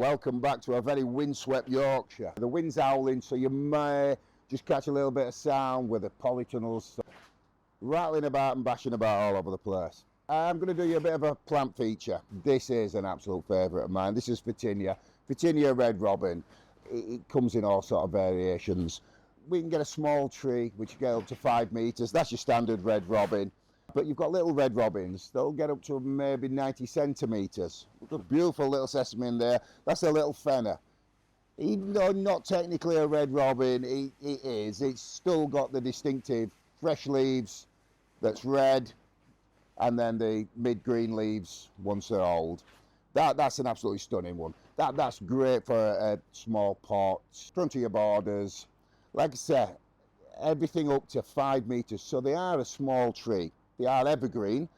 welcome back to a very windswept Yorkshire. The wind's howling, so you may just catch a little bit of sound with the polytunnels rattling about and bashing about all over the place. I'm going to do you a bit of a plant feature. This is an absolute favourite of mine. This is Photinia Red Robin. It comes in all sort of variations. We can get a small tree which get up to 5 metres. That's your standard red robin. But you've got little red robins. They'll get up to maybe 90 centimetres. We've got a beautiful little sesame in there. That's a little fenner. Even though not technically a red robin, it is. It's still got the distinctive fresh leaves that's red, and then the mid-green leaves once they're old. That's an absolutely stunning one. That's great for a small pot, front of your borders. Like I said, everything up to 5 metres. So they are a small tree. They are evergreen,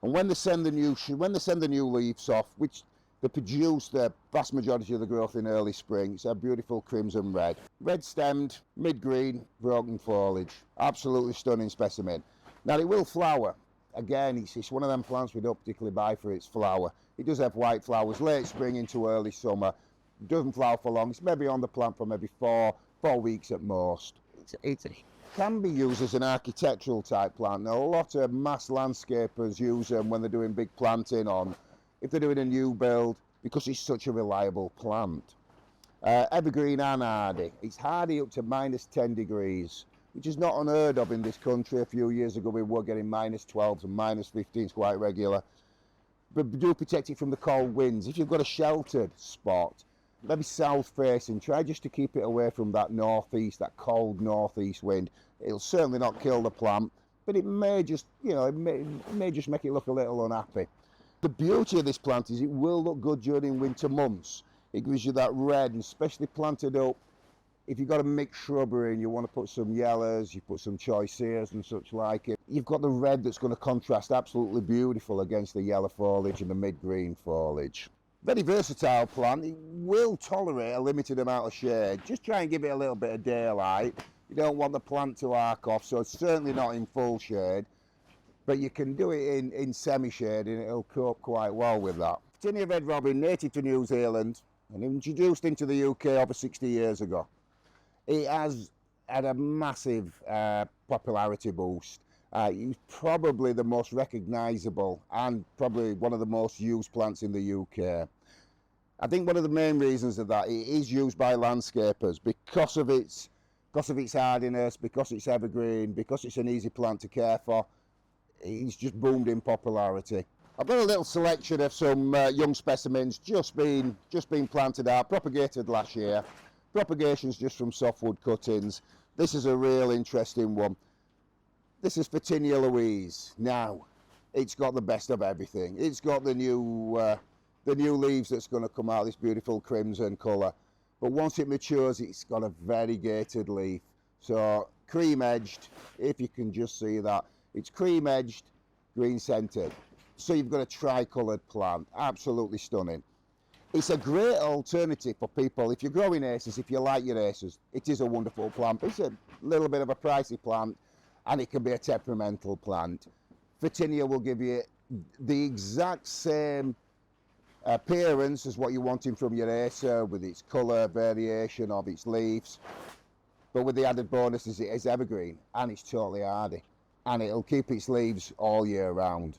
and when they send the new leaves off, which they produce the vast majority of the growth in early spring, it's a beautiful crimson red. Red stemmed, mid-green, broken foliage. Absolutely stunning specimen. Now it will flower. Again, it's one of them plants we don't particularly buy for its flower. It does have white flowers late spring into early summer. It doesn't flower for long. It's maybe on the plant for maybe four weeks at most. It can be used as an architectural type plant. Now, a lot of mass landscapers use them when they're doing big planting on, if they're doing a new build, because it's such a reliable plant. Evergreen and hardy. It's hardy up to -10 degrees, which is not unheard of in this country. A few years ago we were getting -12s and -15s quite regular. But do protect it from the cold winds. If you've got a sheltered spot, maybe south facing, try just to keep it away from that northeast, that cold northeast wind. It'll certainly not kill the plant, but it may just, it may just make it look a little unhappy. The beauty of this plant is it will look good during winter months. It gives you that red, and especially planted up. If you've got a mixed shrubbery and you want to put some yellows, you put some choice ears and such like it, you've got the red that's going to contrast absolutely beautiful against the yellow foliage and the mid-green foliage. Very versatile plant. It will tolerate a limited amount of shade. Just try and give it a little bit of daylight. You don't want the plant to arc off, so it's certainly not in full shade, but you can do it in semi-shade and it'll cope quite well with that. Photinia Red Robin, native to New Zealand and introduced into the UK over 60 years ago. It has had a massive popularity boost. It's probably the most recognisable and probably one of the most used plants in the UK. I think one of the main reasons of that, it is used by landscapers because of its hardiness, because it's evergreen, because it's an easy plant to care for. It's just boomed in popularity. I've got a little selection of some young specimens just been planted out, propagated last year. Propagation's just from softwood cuttings. This is a real interesting one. This is Photinia Louise. Now, it's got the best of everything. It's got the new leaves that's going to come out, this beautiful crimson colour. But once it matures, it's got a variegated leaf. So cream-edged, if you can just see that. It's cream-edged, green-scented. So you've got a tri-coloured plant. Absolutely stunning. It's a great alternative for people. If you're growing aces, if you like your aces, it is a wonderful plant. It's a little bit of a pricey plant, and it can be a temperamental plant. Photinia will give you the exact same appearance as what you're wanting from your acer, with its colour variation of its leaves, but with the added bonus is it is evergreen and it's totally hardy, and it'll keep its leaves all year round.